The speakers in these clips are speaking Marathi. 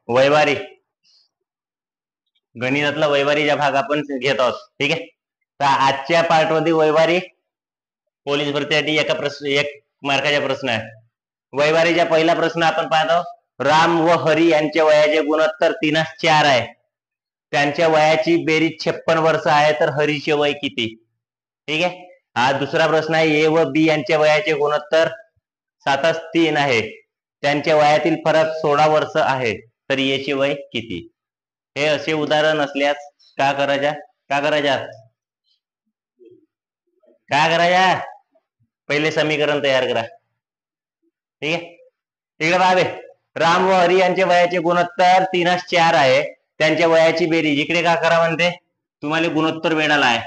वैवारी गणितातला वैवारीचा भाग आपण घेत आहोत. ठीक आहे. तर आजच्या पार्ट मध्ये वैवारी पोलीस भरतीसाठी एक मार्काचा प्रश्न आहे. वैवारीचा पहिला प्रश्न आपण पाहतो. राम व हरी यांच्या वयाचे गुणोत्तर 3:4 आहे. त्यांच्या वयाची बेरीज 56 वर्ष आहे, तर हरीचे वय किती? ठीक आहे. हा दुसरा प्रश्न आहे. ए व बी यांच्या वयाचे गुणोत्तर 7:3 आहे. त्यांच्या वयातील फरक 16 वर्ष आहे, तर याचे वय किती? हे असे उदाहरण असल्यास काय करायचा पहिले समीकरण तयार करा. ठीक आहे. तिकडे पाहावे. राम व हरी यांच्या वयाचे गुणोत्तर 3:4 आहे. त्यांच्या वयाची बेरीज इकडे काय करा म्हणते, तुम्हाला गुणोत्तर मिळाला आहे.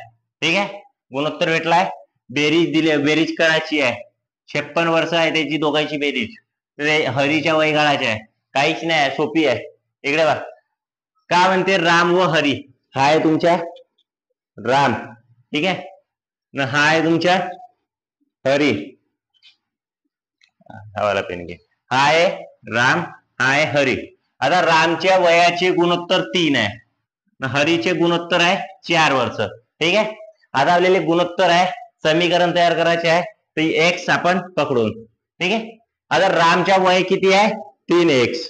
ठीक आहे. गुणोत्तर भेटलाय, बेरीज करायची आहे. 56 वर्ष आहे त्याची दोघांची बेरीज. हरीच्या वय काढायचे आहे. काहीच नाही, सोपी आहे. इकडे बघा काय म्हणते. राम व हरी हा आहे तुमच्या राम. ठीक आहे. हा आहे तुमच्या हरी. हवाला पेन घे. हा आहे राम, हा आहे हरी. आता रामच्या वयाचे गुणोत्तर 3 आहे, हरीचे गुणोत्तर आहे 4 वर्ष. ठीक आहे. आता आपल्याला गुणोत्तर आहे, समीकरण तयार करायचे आहे. तर एक्स आपण पकडून. ठीक आहे. आता रामच्या वय किती आहे? 3x.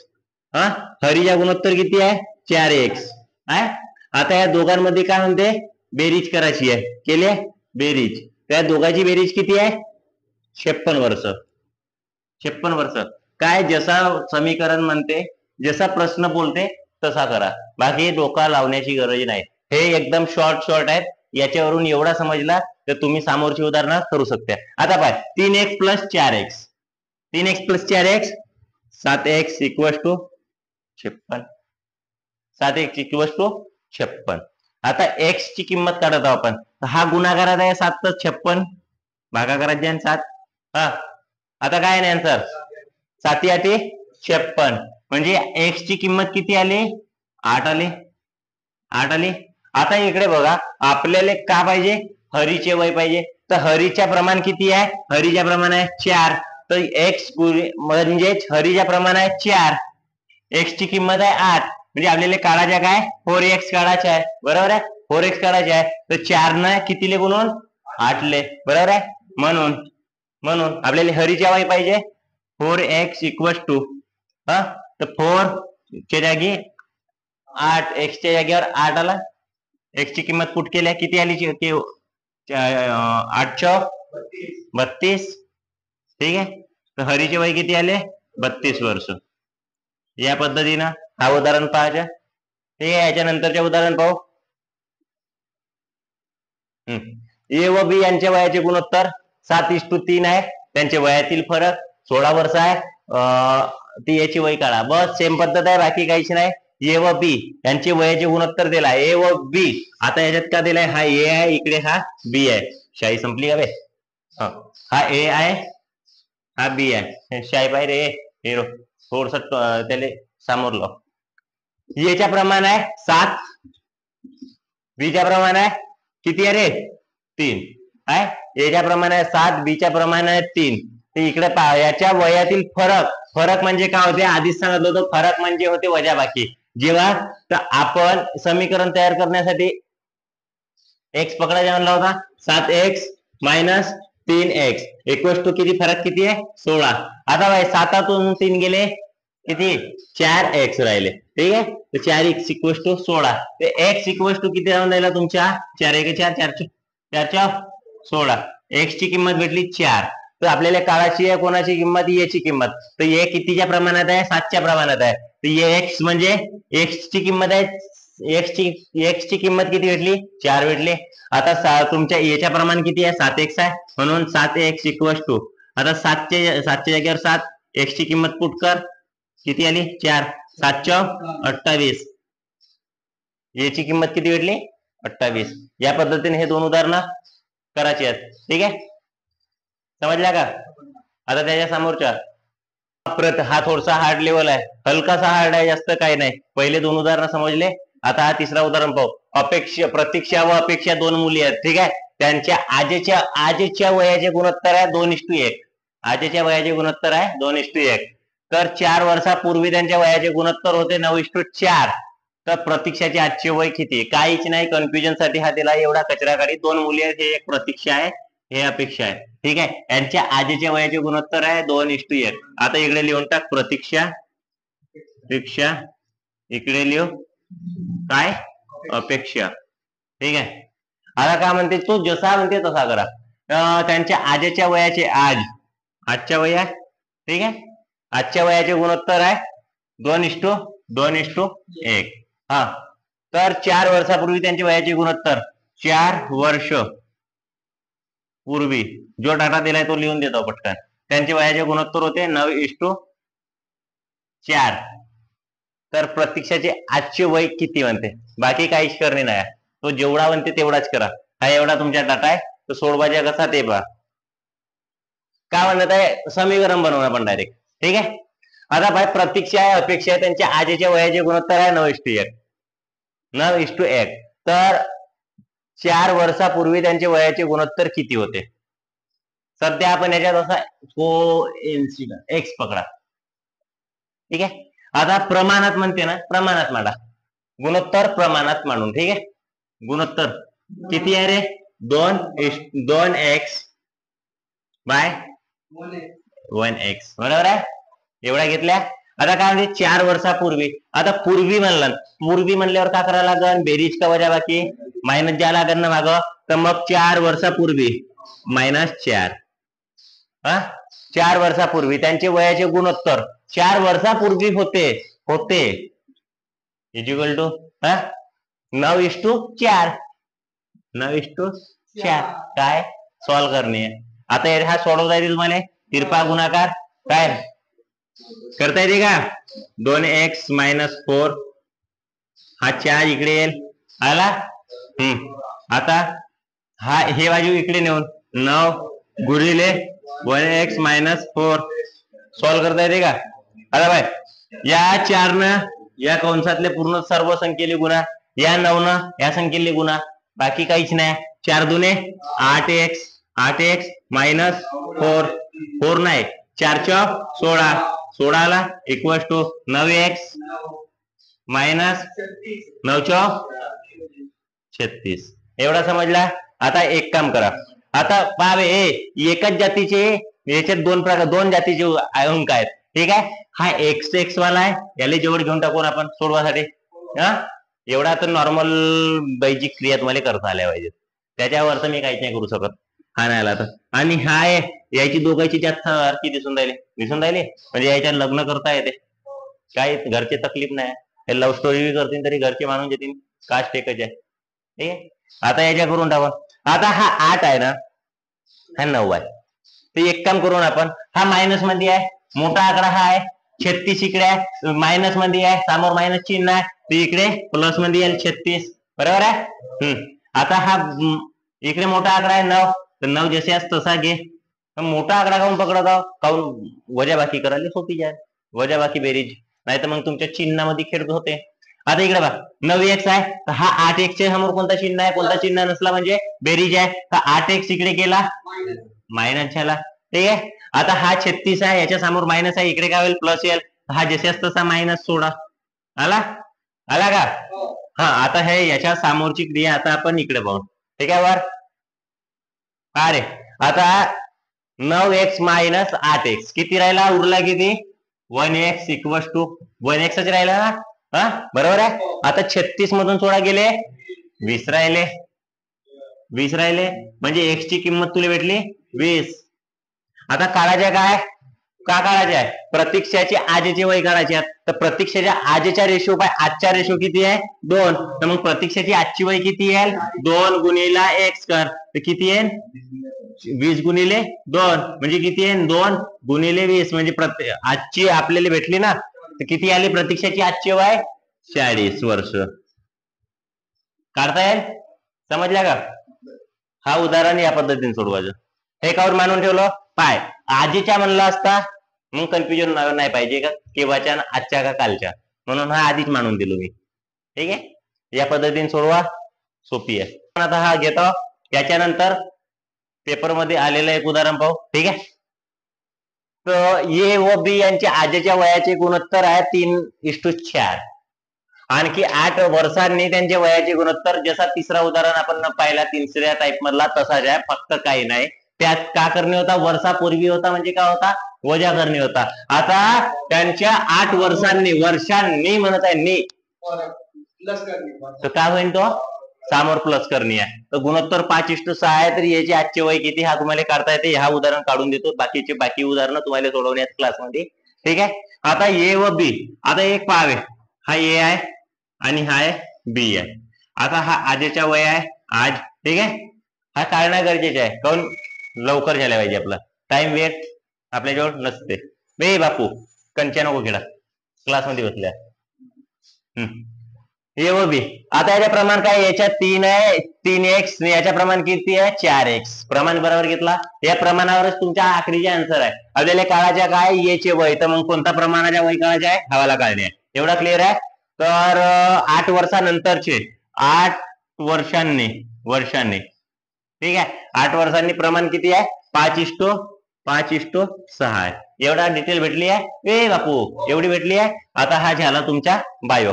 हरीच्या गुणोत्तर किती आहे? 4x आहे. आता या दोघांमध्ये काय म्हणते, बेरीज करायची आहे. केली बेरीज. त्या दोघांची बेरीज किती आहे? 56 वर्ष. 56 वर्ष. काय जसा समीकरण म्हणते, जसा प्रश्न बोलते तसा करा. बाकी डोका लावण्याची गरज नाही. हे एकदम शॉर्ट आहेत. याच्यावरून एवढा समजला तर तुम्ही समोरची उदाहरणं करू शकता. आता पाय 3x + 4x. 3x + 4x 7x = 56. 7x = 56. आता x ची किंमत काढत आहोत आपण. हा गुणाकारात आहे 7 तर 56 भागाकारात जाईल 7. आता काय नाही आन्सर, 7 × 8 = 56. म्हणजे x ची किंमत किती आली? 8 आली. 8 आली. आता इकडे बघा, आपल्याला का पाहिजे? हरीचे वय पाहिजे. तर हरीच्या प्रमाण किती आहे? हरीच्या प्रमाण आहे 4. तर x म्हणजे हरीच्या प्रमाण आहे 4. x ची किंमत आहे 8. म्हणजे आपल्याला काढायच्या काय? 4x काढायचा आहे. बरोबर आहे. 4x काढायचे आहे. तर 4 ने कितीले गुणून? 8 ले. बरोबर आहे. म्हणून आपल्याला हरीच्या वय पाहिजे 4x = तर 4 च्या जागी 8, x च्या जागेवर 8 आला. x ची किंमत पुट केल्या किती आली? 8 × 32. ठीक आहे. तर हरीचे वय किती आले? 32 वर्ष. या पद्धतीनं हा उदाहरण पाहायचं. ठीक आहे. याच्या नंतरचे उदाहरण पाहू. ए व बी यांच्या वयाचे गुणोत्तर 7:3 आहे. त्यांच्या वयातील फरक 16 वर्ष आहे. ती याची वय काढा. बस सेम पद्धत आहे, बाकी काहीच नाही. ए व बी यांचे वयाचे गुणोत्तर दिला. ए व बी. आता याच्यात का दिलाय? हा ए आहे, इकडे हा बी आहे. शाही संपली का बे? हा ए आहे, हा बी आहे. शाही पाहिजे रे हिरो, थोडस त्याला समोर लाव. याच्या प्रमाण आहे 7. बीच्या प्रमाण आहे किती आहे रे? 3 आहे. याच्या प्रमाण आहे 7, बीच्या प्रमाण आहे 3. तर इकडे पहा, याच्या वयातील फरक म्हणजे काय होते? आधीच सांगितलं होतं, फरक म्हणजे होते वजाबाकी. जेव्हा तर आपण समीकरण तयार करण्यासाठी x पकडायचा म्हणला होता, 7x - 3x = किती? फरक किती आहे? 16. आता बाय 7तून 3 गेले किती? 4x राहिले. ठीक आहे. तर 4x = 16. ते x = किती राहून राहिला तुमच्या? 4 × 1 = 4. 4 × 16. x ची किंमत भेटली 4. तर आपल्याला काढायची आहे कोणाची किंमत? याची किंमत. तर हे कितीच्या प्रमाणात आहे? 7च्या प्रमाणात आहे. तर हे x म्हणजे x ची किंमत आहे. x ची किंमत किती भेटली? 4 भेटली. आता तुमच्या याच्या प्रमाण किती आहे? 7x आहे. म्हणून 7x = आता 7च्या जागेवर 7, x ची किंमत पुट कर. किती आली? 4. 7 × 28. याची किंमत किती भेटली? 28. या पद्धतीने हे दोन उदाहरणं करायची आहेत. ठीक आहे. समजला का? आता त्याच्या समोरच्या हा थोडासा हार्ड लेवल आहे, हलकासा हार्ड आहे, जास्त काही नाही. पहिले दोन उदाहरण समजले. आता हा तिसरा उदाहरण पाहू. प्रतीक्षा व अपेक्षा 2 मुली आहेत. ठीक आहे. त्यांच्या आजीच्या वयाचे गुणोत्तर आहे 2:1. आजीच्या वयाचे गुणोत्तर आहे 2:1. तर 4 वर्षापूर्वी त्यांच्या वयाचे गुणोत्तर होते 9:4. तर प्रतीक्षाचे आजचे वय किती? काहीच नाही, कन्फ्युजन साठी हा दिला एवढा कचरा काढी. 2 मुली आहेत, हे एक प्रतीक्षा आहे, हे अपेक्षा आहे. ठीक आहे, यांच्या आजीच्या वयाचे गुणोत्तर आहे 2:1. आता इकडे लिहून टाक प्रतीक्षा, इकडे लिहू काय अपेक्षा. ठीक आहे, आता काय म्हणते तू, जसा म्हणते तसा करा. त्यांच्या आजीच्या वयाचे आजच्या वया, ठीक आहे, आजच्या वयाचे गुणोत्तर आहे 2:1. हा, तर 4 वर्षापूर्वी त्यांच्या वयाचे गुणोत्तर, 4 वर्ष पूर्वी जो डाटा दिलाय तो लिहून देतो पटकन. त्यांचे वयाचे गुणोत्तर होते 9:4. तर प्रतीक्षाचे आजचे वय किती म्हणते, बाकी काहीच करणे नाही, तो जेवढा म्हणते तेवढाच करा. हा एवढा तुमचा डाटा आहे, तो सोडवायचा कसा ते पहा. काय म्हणत आहे, समीकरण बनवणं आपण डायरेक्ट. ठीक आहे, आता भाई प्रतीक्षा आहे अपेक्षा आहे, त्यांच्या आजीच्या वयाचे गुणोत्तर आहे 9:1. तर 4 वर्षापूर्वी त्यांचे वयाचे गुणोत्तर किती होते? सध्या आपण याच्यात असा एक्स पकडा. ठीक आहे, आता प्रमाणात म्हणते ना, प्रमाणात मांडा, गुणोत्तर प्रमाणात मांडून. ठीक आहे, गुणोत्तर किती आहे रे, 2x बाय 1x, बरोबर आहे, एवढ्या घेतल्या. आता काय म्हणजे 4 वर्षापूर्वी. आता पूर्वी म्हणल्यावर काय करायला लागेल, बेरीज का वजा बाकी मायनस ज्या लागेल ना मागं. तर मग 4 वर्षापूर्वी -4. 4 वर्षापूर्वी त्यांचे वयाचे गुणोत्तर 4 वर्षापूर्वी होते इक्वल टू 9:4. काय सॉल्व करणे. आता हा सोडवता येईल तुम्हाला, तिरपा गुणाकार काय करता येते का, 2x - 4, हा 4 इकडे येईल, आला. आता हा हे बाजू इकडे नेऊन 9 गुणिले 1x - 4 सॉल्व करता येते का. आता बाय या 4 न या कंसातले पूर्ण सर्व संख्येले गुणा, या 9 न या संख्येले गुणा, बाकी काहीच नाही. 4 दुने 8x - 4 नाही, 4 × 16 इक्वल टू 9x - 9 × 36. एवढा समजला. आता एक काम करा, आता पावे एकच जातीचे याच्यात दोन जातीचे अंक आहेत. ठीक आहे, हा x वाला आहे, याला जवळ घेऊन टाकून आपण सोडवासाठी. एवढा तर नॉर्मल बेसिक क्रिया तुम्हाला करता आल्या पाहिजेत, त्याच्यावर तर मी काहीच नाही करू शकत. हा नाही आला तर. आणि हा आहे, याची दोघांची जास्त सारखी दिसून राहिली, म्हणजे याच्यात लग्न करता येते, काही घरचे तकलीफ नाही. हे लव्ह स्टोरी बी करतील तरी घरचे मानून घेतील, कास्ट एकच आहे. ठीक आहे, आता याच्या करून टाकू. आता हा 8 आहे ना, हा 9 आहे. ते एक काम करून आपण, हा मायनस मध्ये आहे, मोठा आकडा हा आहे, 36 इकडे आहे, मायनस मध्ये आहे, समोर मायनस चिन्ह आहे, ते इकडे प्लस मध्ये येईल 36, बरोबर आहे. आता हा इकडे मोठा आकडा आहे 9, तर 9 जसे असं तसा घे. मोठा आकडा काऊन पकडत आहो, काऊन वजाबाकी करायला सोपी आहे, वजाबाकी बेरीज, नाही तर मग तुमच्या चिन्हामध्ये खेळत होते. आता इकडे बघा 9x आहे, तर हा 8x च्या समोर कोणता चिन्ह आहे, कोणता चिन्ह नसला म्हणजे बेरीज आहे, तर 8x इकडे गेला मायनस झाला. ठीक आहे, आता हा 36 आहे, याच्या समोर मायनस आहे, इकडे काय होईल प्लस येईल, हा जसे तसा मायनस सोडा. आला का. हा, आता हे याच्या समोरची क्रिया आता आपण इकडे पाहू. ठीक आहे वर. अरे आता 9x - 8x किती राहिला, उरला किती 1x इक्वल टू 1x राहिला ना, बरोबर आहे. आता 36 मधून 16 गेले 20 राहिले, म्हणजे x ची किंमत तुला भेटली 20. आता काढायच्या काय, का काढायचे आहे, प्रतीक्षाचे आजचे वय काढायचे आहेत. तर प्रतीक्षाच्या आजच्या रेशो बाय आजचा रेशो किती आहे 2, तर मग प्रतीक्षाची आजची वय किती येईल 2 गुणिले x कर, तर किती येईल 20 गुणिले 2 म्हणजे किती येईल 2 गुणिले 20, म्हणजे आजची आपल्याला भेटली ना, तर किती आली प्रतीक्षाची आजची वय 40 वर्ष. काढता येईल, समजल्या का. हा उदाहरण या पद्धतीने सोडवायचं. हे कावर मानून ठेवलं, पाय आजीच्या म्हणलं असता मग कन्फ्युजन नाही पाहिजे का, केव्हाच्या आजच्या का कालच्या, म्हणून हा आधीच मानून दिलो मी. ठीक आहे, या पद्धतीने सोडवा, सोपी आहे. आता हा घेतो, त्याच्यानंतर पेपर मध्ये आलेलं एक उदाहरण पाहू. ठीक आहे, तर ए व बी यांच्या आजच्या वयाचे गुणोत्तर आहे 3:4. आणखी 8 वर्षांनी त्यांच्या वयाचे गुणोत्तर, जसा तिसरा उदाहरण आपण पाहिला तिसऱ्या टाईप मधला तसाच आहे, फक्त काही नाही. त्यात का करणे होता, वर्षापूर्वी होता म्हणजे काय होता, वजा करणे होता. आता त्यांच्या 8 वर्षांनी म्हणत आहे नी, तर काय होईल, तो समोर प्लस करणे आहे. तर गुणोत्तर 5:6 आहे. तर याचे आजचे वय किती हा तुम्हाला काढता येते. हा उदाहरण काढून देतो, बाकी उदाहरणं तुम्हाला सोडवण्यात क्लासमध्ये. ठीक आहे. आता ए व बी, आता एक पाहावे, हा ए आहे आणि हा आहे बी आहे. आता हा आजच्या वय आहे आज. ठीक आहे. हा काढणं गरजेचं आहे, काऊन लवकर झाला पाहिजे, आपला टाइम वेट आपल्याजवळ नसते. बे बापू कंच्या नको खेळा, क्लासमध्ये बसल्या. ए व बी, आता याच्या प्रमाण काय, याच्यात 3 आहे 3x, याच्या प्रमाण किती आहे 4x. प्रमाण बरोबर घेतला, या प्रमाणावरच तुमच्या आखरीचे आन्सर आहे. आपल्याला काळाच्या काय याचे वय, तर मग कोणता प्रमाणाच्या वय काळाचे आहे, हवाला काढणे आहे. एवढा क्लिअर आहे. तर 8 वर्षानंतरचे 8 वर्षांनी ठीक आहे, 8 वर्षांनी प्रमाण किती आहे 5:6 आहे. एवढा डिटेल भेटली आहे. ए बापू एवढी भेटली आहे. आता हा झाला तुमचा बायो,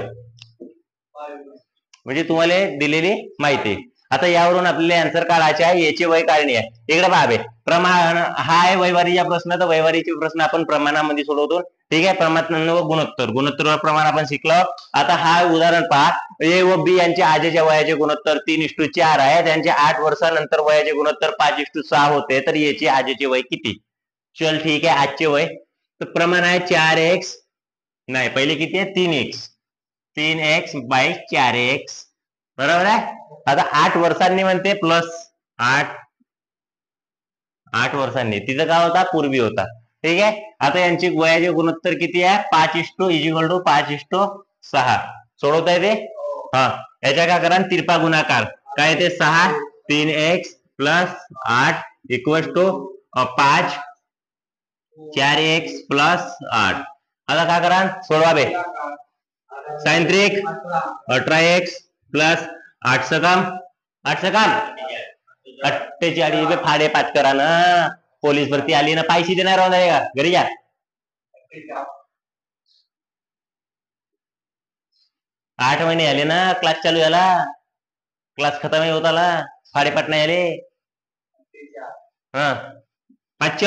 म्हणजे तुम्हाला दिलेली माहिती. आता यावरून आपल्याला आन्सर काढायचे आहे, याचे वय काढणे आहे. इकडे पाहावे, प्रमाण हा आहे वैवारीचा प्रश्न, तर वैवारीचे प्रश्न आपण प्रमाणामध्ये सोडवतो. ठीक आहे. प्रमाण व गुणोत्तर प्रमाण आपण शिकलो. आता हा उदाहरण पहा, ए व बी यांच्या आजच्या वयाचे गुणोत्तर 3:4 आहे. त्यांच्या 8 वर्षानंतर वयाचे गुणोत्तर 5:6 होते. तर याचे आजचे वय किती. चल ठीक आहे. आजचे वय, तर प्रमाण आहे 4x, नाही पहिले किती आहे 3x बाय 4x, बरोबर आहे. आता 8 वर्षांनी म्हणते प्लस 8 वर्षांनी, तिथं काय होता पूर्वी होता. ठीक आहे. आता यांची वयाचे गुणोत्तर किती आहे 5:6. सोडवता येते. हा, याच्या काय करा तिरपा गुणाकार, काय ते 6 3x प्लस 8 = 5 4x प्लस 8. आता काय करा सोडवावे, साइन 18x प्लस 8 सकम 48 फाडे 5 करा ना. पोलीस भरती आली ना, पैसे देणार राहून का घरी जा. 8 महिने आले ना, क्लास चालू झाला, क्लास खतम होत आला, फाडेपाट नाही आले. हा 5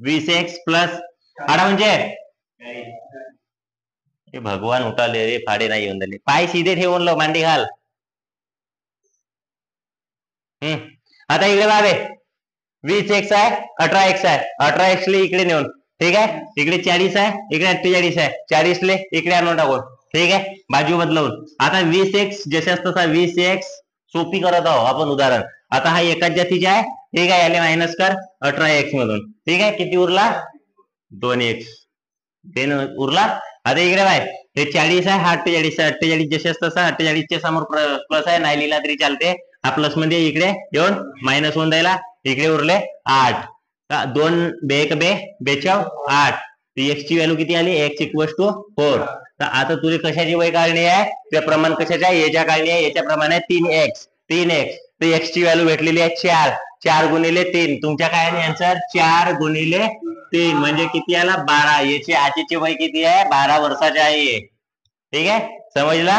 20x प्लस 8 म्हणजे भगवान उठाले रे, फाडे नाही येऊन झाले. पाय सीधे ठेवून लो, मांडी घाल. आता इकडे बाबे 20x आहे 18x आहे, 18x ले इकडे नेऊन, ठीक आहे. इकडे 40 आहे, इकडे 48 आहे, 40 ले इकडे आणून टाकून, ठीक आहे, बाजू बदलवून. आता 20x जसे तसा 20x सोपी करत आहो आपण उदाहरण. आता हा एकाच जातीचा आहे, ठीक आहे, याले मायनस कर 18x मधून, ठीक आहे. किती उरला 2x उरला. आता इकडे बाय हे 40 आहे, हा 48 आहे, 48 जसे तसा 48 च्या समोर प्लस आहे, नाही लिहिला तरी चालते. हा प्लस मध्ये इकडे येऊन मायनस होऊन जायला, इकडे उरले 8. 2 1 बेचाव 8. x ची व्हॅल्यू किती आली, x = 4. तर आता तुझे कशाची वय काढणी आहे, ते प्रमाण कशाचे आहे, याच्या काढणी आहे. याच्या प्रमाण आहे 3x. तर x ची व्हॅल्यू भेटलेली आहे 4. 4 गुणिले 3 तुमच्या काय आहे आन्सर, 4 गुणिले 3 म्हणजे किती आला 12. याचे आजचे वय किती आहे 12 वर्षाचे आहे. ठीक आहे, समजला.